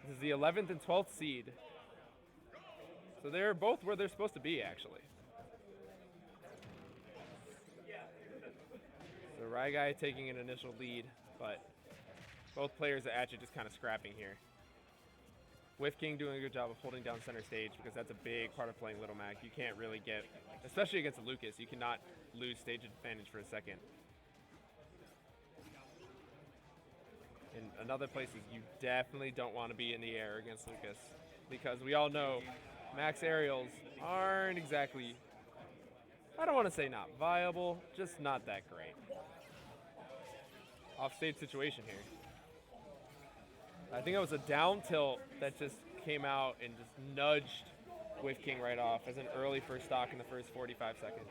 This is the 11th and 12th seed. So they're both where they're supposed to be, actually. So Rhyguy taking an initial lead, but both players are actually just kind of scrapping here. WhiffKing doing a good job of holding down center stage because that's a big part of playing Little Mac. You can't really get, especially against a Lucas, you cannot lose stage advantage for a second. In other places, you definitely don't want to be in the air against Lucas because we all know max aerials aren't exactly, I don't want to say not viable, just not that great. Offstage situation here. I think it was a down tilt that just came out and just nudged WhiffKing right off as an early first stock in the first 45 seconds.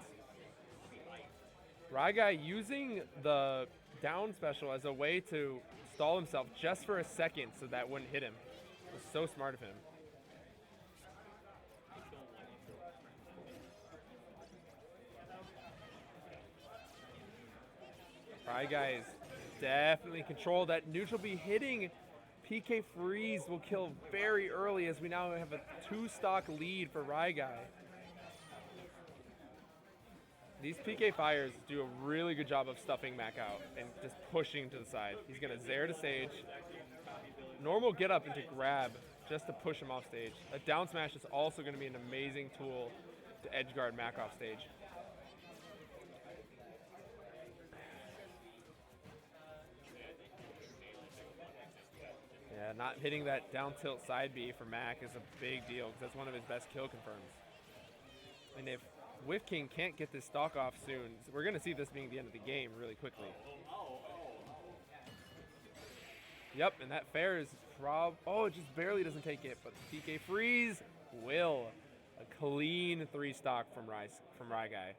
Rhyguy using the down special as a way to stall himself just for a second so that wouldn't hit him. It was so smart of him. Rhyguy is definitely controlled. That neutral B hitting PK Freeze will kill very early as we now have a 2-stock lead for Rhyguy. These PK Fires do a really good job of stuffing Mac out and just pushing to the side. He's going to Zair to stage. Normal get up into grab just to push him off stage. A down smash is also going to be an amazing tool to edge guard Mac off stage. Yeah, not hitting that down tilt side B for Mac is a big deal because that's one of his best kill confirms. And if WhiffKing can't get this stock off soon, we're going to see this being the end of the game really quickly. Yep, and that fair is oh, it just barely doesn't take it, but PK Freeze will. A clean 3-stock from Rhyguy.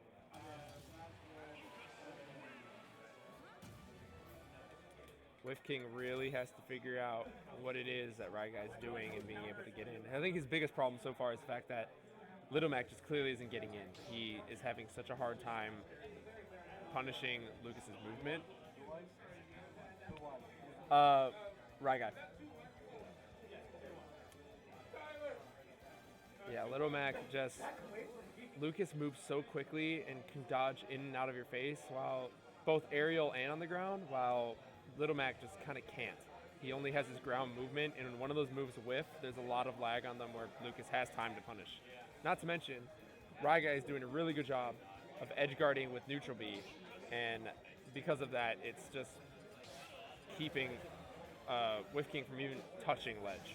WhiffKing really has to figure out what it is that Rhyguy's doing and being able to get in. I think his biggest problem so far is the fact that Little Mac just clearly isn't getting in. He is having such a hard time punishing Lucas's movement. Rhyguy. Yeah, Little Mac just, Lucas moves so quickly and can dodge in and out of your face while both aerial and on the ground, while Little Mac just kind of can't. He only has his ground movement, and when one of those moves whiff, there's a lot of lag on them where Lucas has time to punish. Not to mention, Rhyguy is doing a really good job of edge guarding with neutral B, and because of that, it's just keeping WhiffKing from even touching ledge.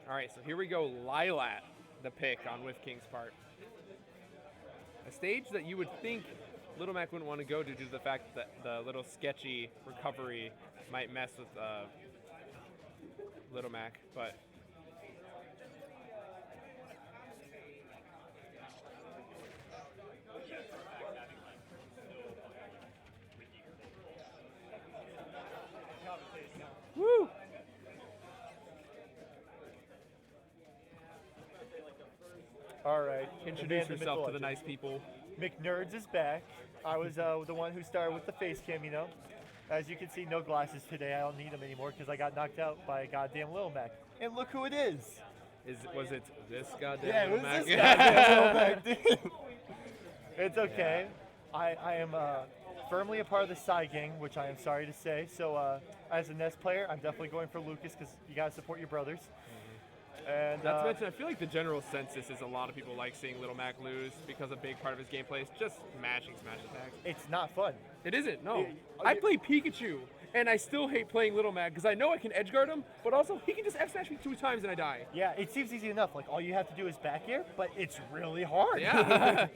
All right, so here we go, Lilat, the pick on WhiffKing's part. A stage that you would think Little Mac wouldn't want to go due to the fact that the little sketchy recovery might mess with Little Mac, but woo! All right, Introduce yourself to the nice people. McNerds is back. I was the one who started with the face cam, you know. As you can see, no glasses today. I don't need them anymore because I got knocked out by a goddamn Little Mac. And look who it is. Was it this goddamn Yeah, it was Little Mac? this goddamn Little Mac, dude. It's okay. Yeah. I am firmly a part of the Psy gang, which I am sorry to say. So as a NES player, I'm definitely going for Lucas because you got to support your brothers. And, not to mention, I feel like the general census is a lot of people like seeing Little Mac lose because a big part of his gameplay is just mashing smash attacks. It's not fun. It isn't, no. I play Pikachu, and I still hate playing Little Mac because I know I can edge guard him, but also he can just F-smash me 2 times and I die. Yeah, it seems easy enough. Like, all you have to do is back air, but it's really hard. Yeah.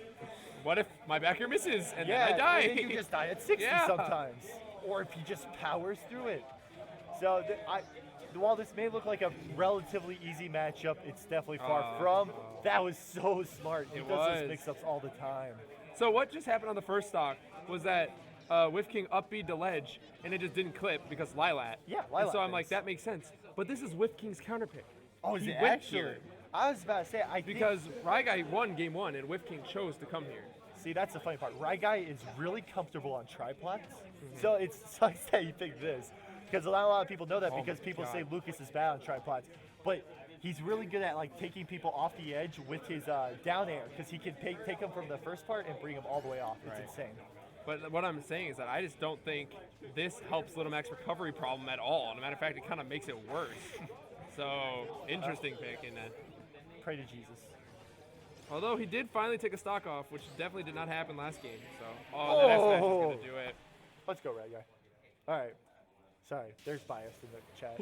What if my back air misses and then I die? And then you just die at 60 sometimes. Or if he just powers through it. So, while this may look like a relatively easy matchup, it's definitely far from. That was so smart. He does those mix-ups all the time. So what just happened on the first stock was that WhiffKing up-B'd the ledge, and it just didn't clip because Lilat. Yeah, Lilat. And so I'm like, that makes sense. But this is WhiffKing's counter pick. Oh, is he it went actually? here. I was about to say, because Rhyguy won game 1, and WhiffKing chose to come here. See, that's the funny part. Rhyguy is really comfortable on tripods, so it sucks that you picked this. Because not a lot of people know that Oh because my people God. say Lucas is bad on tripods. But he's really good at like taking people off the edge with his down air because he can take them from the first part and bring them all the way off. It's Right. insane. But what I'm saying is that I just don't think this helps Little Mac's recovery problem at all. As a matter of fact, it kind of makes it worse. So, interesting pick in that. Pray to Jesus. Although he did finally take a stock off, which definitely did not happen last game. So, the next match is going to do it. Let's go, Rhyguy. All right. Sorry, there's bias in the chat.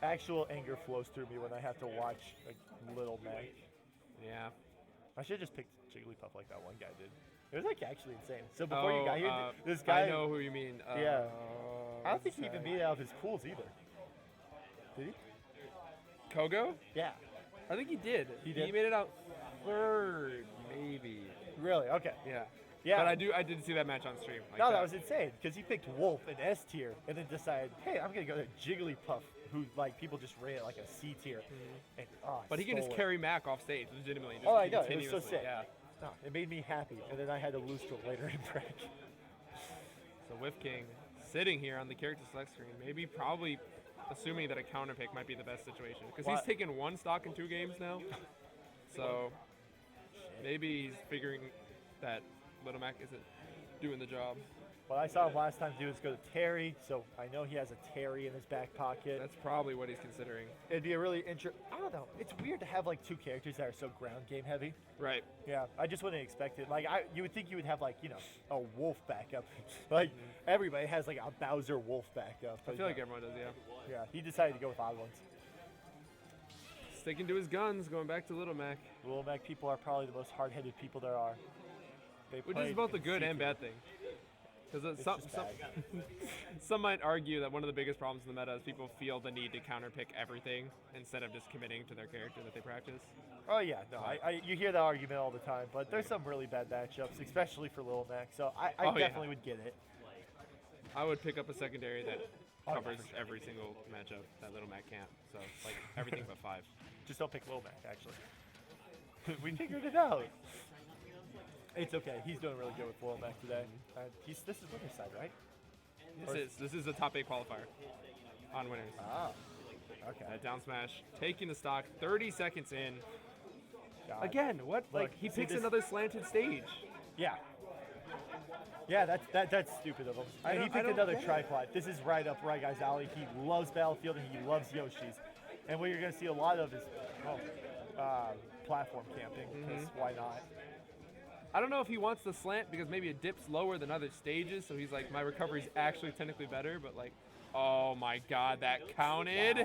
Actual anger flows through me when I have to watch like, Little Mac. Yeah. I should have just picked Jigglypuff like that one guy did. It was like actually insane. So before you got here, this guy. I know who you mean. Yeah. I don't think he even made it out of his pools either. Did he? Kogo? Yeah. I think he did. He did? He made it out third, maybe. Really? Okay. Yeah. Yeah. But I did see that match on stream. Like No, that was insane because he picked Wolf in S tier and then decided, hey, I'm gonna go to Jigglypuff, who like people just rate it like a C tier. And, But he can just stole it. carry Mac off stage, legitimately. Just Oh, I know. It was so continuously, sick. Yeah. No, it made me happy, and then I had to lose to him later in break. So WhiffKing sitting here on the character select screen, maybe probably assuming that a counter pick might be the best situation because he's What? taken one stock in 2 games now. So maybe he's figuring that Little Mac isn't doing the job. What I saw him last time do is go to Terry, so I know he has a Terry in his back pocket. That's probably what he's considering. It'd be a really I don't know. It's weird to have like 2 characters that are so ground game heavy. Right. Yeah, I just wouldn't expect it. Like, you would think you would have like, a Wolf backup. Like, everybody has like a Bowser Wolf backup. I feel like everyone does, yeah. Yeah, he decided to go with odd ones. Sticking to his guns, going back to Little Mac. Little Mac people are probably the most hard-headed people there are. They Which play is both a in good and CT. bad thing. Because It's just bad. some might argue that one of the biggest problems in the meta is people feel the need to counterpick everything instead of just committing to their character that they practice. Oh yeah, no, you hear that argument all the time, but there's some really bad matchups, especially for Little Mac. So I Oh, yeah. definitely would get it. I would pick up a secondary that Oh, yeah, covers for sure. every single matchup that Little Mac can't. So, like, everything but 5. Just don't pick Little Mac, actually. We figured it out. It's okay. He's doing really good with Little Mac today. This is winner's side, right? This is a top 8 qualifier on winners. Ah, okay. Down smash, taking the stock, 30 seconds in. God. Again, what? Look, Like, he see picks this- another slanted stage. Yeah. Yeah, that's stupid of him. And he I picked don't another get it. tripod. This is right up Ryguy's alley. He loves Battlefield and he loves Yoshi's. And what you're going to see a lot of is platform camping, because why not? I don't know if he wants the slant because maybe it dips lower than other stages, so he's like, my recovery's actually technically better, but like, oh my god, that counted.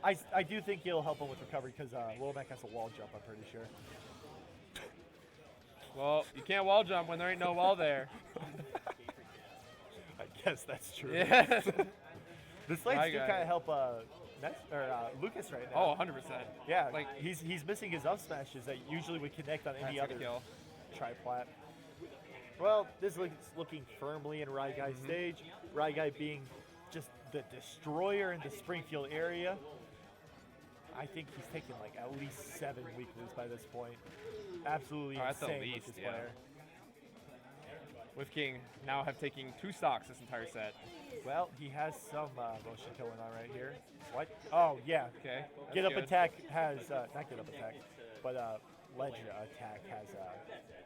Wow. I do think it'll help him with recovery because Little Mac has a wall jump, I'm pretty sure. Well, you can't wall jump when there ain't no wall there. I guess that's true. Yeah. The slates do Rhyguy. kind of help Lucas right Oh, now. 100%. Yeah, like- he's missing his up smashes that usually would connect on any That's other gonna kill. triplat. Well, this is looking firmly in Ryguy's stage. Rhyguy being just the destroyer in the Springfield area. I think he's taken like at least 7 weeklies by this point. Absolutely Oh, at the insane least, with this yeah. player. WhiffKing now have taken 2 stocks this entire set. Well, he has some motion going on right here. What? Oh, yeah. Okay. Get that's up good. attack has, not get up attack, but ledge attack has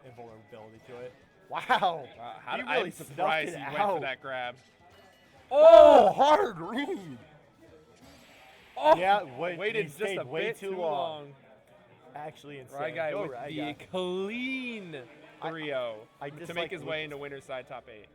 invulnerability to it. Wow. How he I'm really surprised snuffed he it went out. for that grab. Oh, hard read. Oh! Yeah, Waited he just stayed a way bit too long. Actually insane. Rhyguy Go with Rhyguy. the clean 3-0 I to dislike make his way Lucas. into winner's side top 8.